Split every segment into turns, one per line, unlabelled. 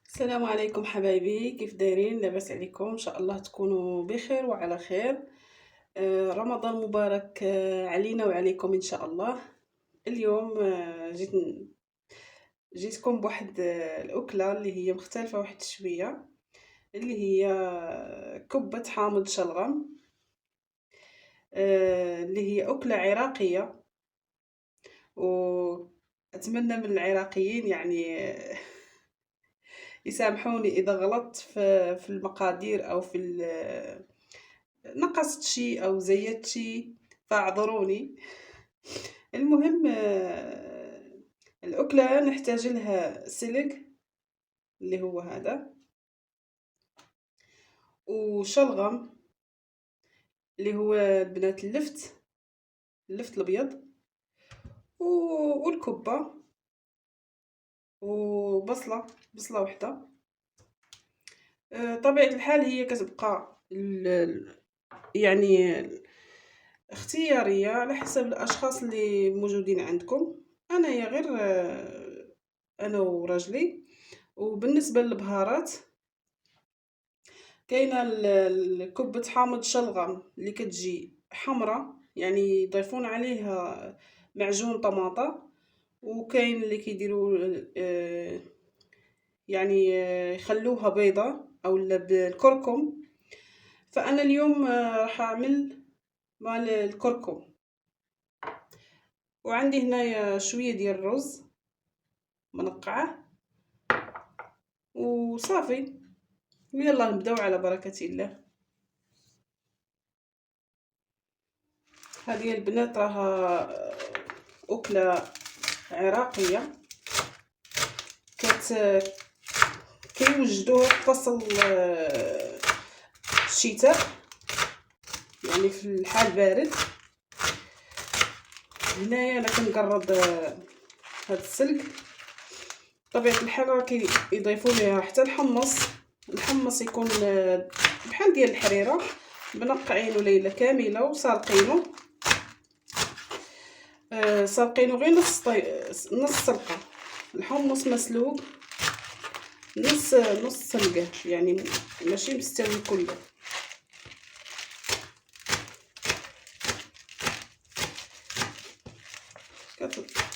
السلام عليكم حبايبي، كيف دايرين؟ لاباس عليكم؟ ان شاء الله تكونوا بخير وعلى خير. رمضان مبارك علينا وعليكم ان شاء الله. اليوم جيتكم بواحد الاكله اللي هي مختلفه واحد شويه، اللي هي كبه حامض شلغم. اللي هي اكله عراقيه، واتمنى من العراقيين يعني يسامحوني اذا غلطت في المقادير او في نقصت شي او زيدت شي، فاعذروني. المهم الاكله نحتاج لها سلق اللي هو هذا، وشلغم اللي هو بنات اللفت الابيض، والكبه، بصله وحده. طبيعه الحال هي كتبقى يعني اختياريه على حسب الاشخاص اللي موجودين عندكم. انايا غير انا وراجلي. وبالنسبه للبهارات، كاينه كبه حامض شلغم اللي كتجي حمراء، يعني يضيفون عليها معجون طماطه. وكاين اللي كيديروا يعني يخلوها بيضة او بالكركم. فانا اليوم راح اعمل مال الكركم. وعندي هنايا شويه ديال الرز منقعه وصافي. ويلا نبداو على بركه الله. هذه البنات راها اكله عراقيه كيوجدوها في فصل الشتاء، يعني في الحال بارد. هنايا انا كنقرب هاد السلق. طبيعه الحال راه كيضيفوا ليها حتى الحمص يكون بحال ديال الحريره، منقعينه ليله كامله وسالقينه. سالقينه غير نص سلقه. الحمص مسلوق نص سلقه، يعني ماشي مستوي كله.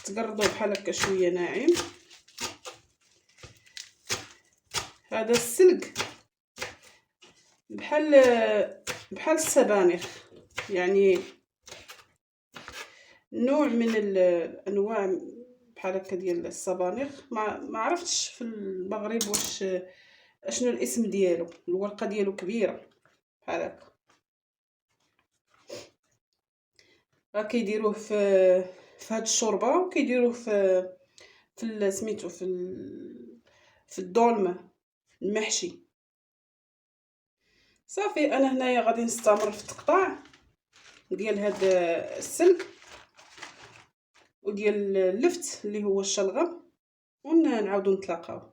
كتقرضوا بحال هكا شويه ناعم. هذا السلق بحال السبانخ، يعني نوع من الانواع بحال هكا ديال السبانخ. ما عرفتش في المغرب واش اشنو الاسم ديالو. الورقه ديالو كبيره بحال هكا. راه كيديروه في هاد الشوربه، وكيديروه في سميتو في الدولمه المحشي. صافي انا هنايا غادي نستمر في التقطاع ديال هاد السلق وديال اللفت اللي هو الشلغم، ونعاودو نتلاقاو.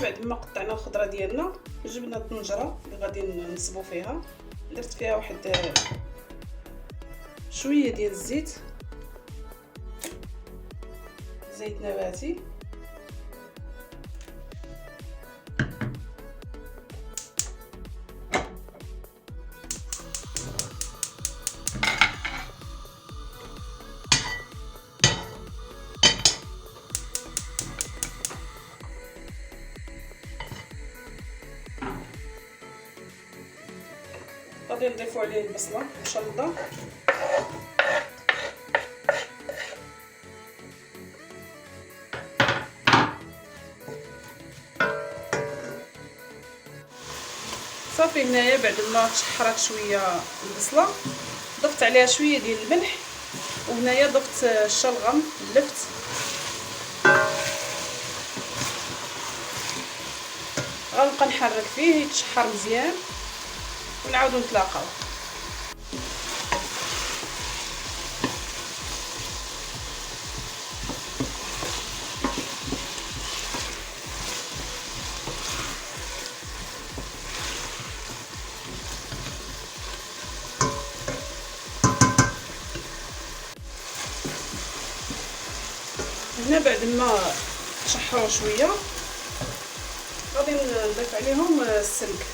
بعد ما قطعنا الخضره ديالنا، جبنا الطنجره اللي غادي نصبو فيها. درت فيها واحد شويه ديال الزيت نباتي، غادي نضيفو عليه البصله مشلضه. صافي هنايا بعد ما تشحرات شويه البصله ضفت عليها شويه ديال الملح، وهنايا ضفت الشلغم اللفت. غنبقى نحرك فيه يتشحر مزيان ونعاودو نتلاقاو. هنا بعد ما تشحروا شويه غادي نضيف عليهم السلق.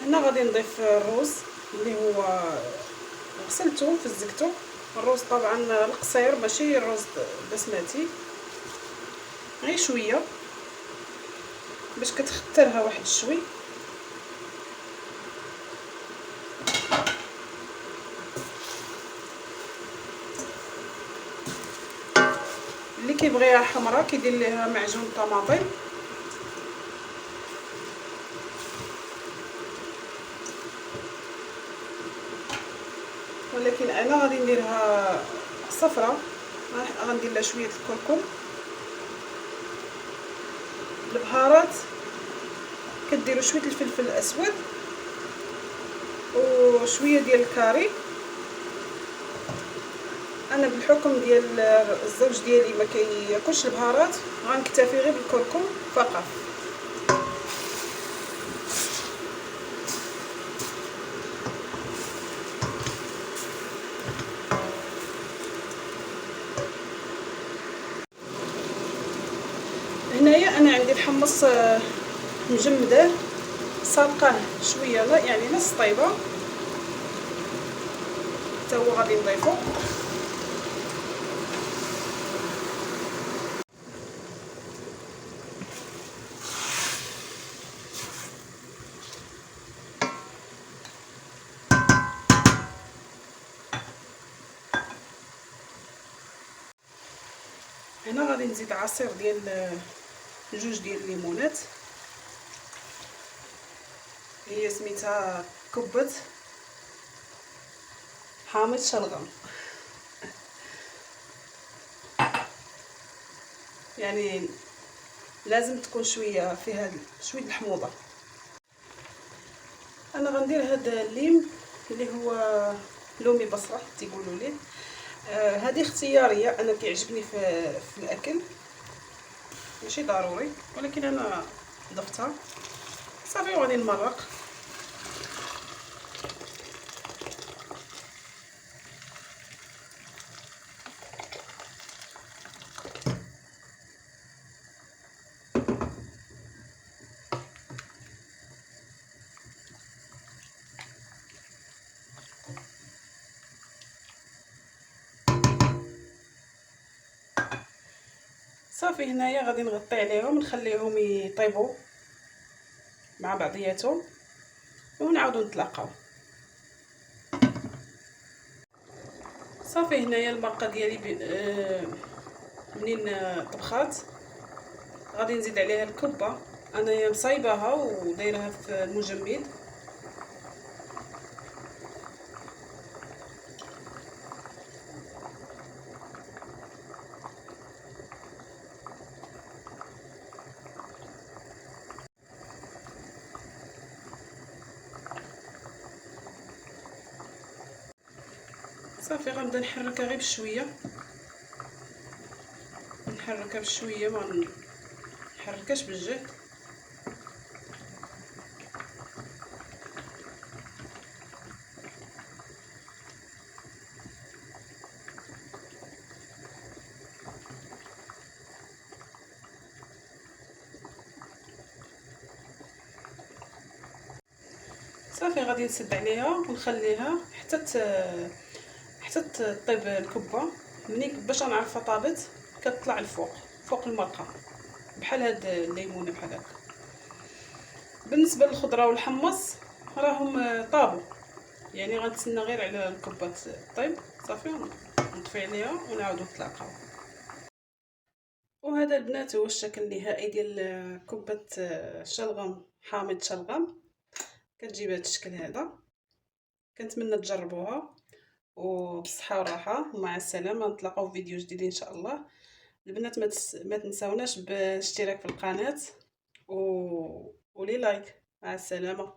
هنا غادي نضيف الروز اللي هو غسلته فزكته. الروز طبعا القصير ماشي الروز بسمتي، غير شويه باش كتخترها واحد الشوي. اللي كيبغيها حمراء كيدير ليها معجون طماطم. ولكن انا غادي نديرها صفراء. غندير لها شويه الكركم. البهارات كديروا شويه الفلفل الاسود وشويه ديال الكاري. انا بالحكم ديال الزوج ديالي ما كياكلش البهارات، غنكتفي غير بالكركم فقط. هنايا انا عندي الحمص مجمده سالقاه شويه، لا يعني نص طيبه، حتى هو غادي نضيفو. هنا غادي نزيد عصير ديال جوج ديال الليمونات، هي سميتها كبة حامض شلغم. يعني لازم تكون شويه فيها شويه الحموضه. انا غندير هذا الليم اللي هو لومي بصره تيقولوا ليه. هذه اختياريه، انا كيعجبني في الاكل، ماشي ضروري، ولكن انا ضفتها صافي وغادي نمرق. صافي هنايا غادي نغطي عليهم نخليهم يطيبوا مع بعضياتهم ونعاودو نتلاقاو. صافي هنايا المرقه ديالي منين طبخات غادي نزيد عليها الكبه. انايا مصايباها ودايرها في المجمد. صافي غنبدا نحركها غير بشويه، نحركها بشويه ما نحركهاش بالجهد. صافي غادي نسد عليها ونخليها حتى تطيب الكبه. مني باش نعرفها طابت كتطلع الفوق فوق المرقه بحال هاد الليمونه بحال هكا. بالنسبه للخضره والحمص راهم طابوا، يعني غنتسنى غير على الكبه طيب. صافي نطفي عليها ونعاودو نتلاقاو. وهذا البنات هو الشكل النهائي ديال كبه شلغم حامض شلغم. كتجي بهذا الشكل هذا. كنتمنى تجربوها وبالصحه والراحه ومع السلامه. نتلاقاو في فيديو جديد ان شاء الله. البنات ما تنساوناش بالاشتراك في القناه ولي لايك. مع السلامه.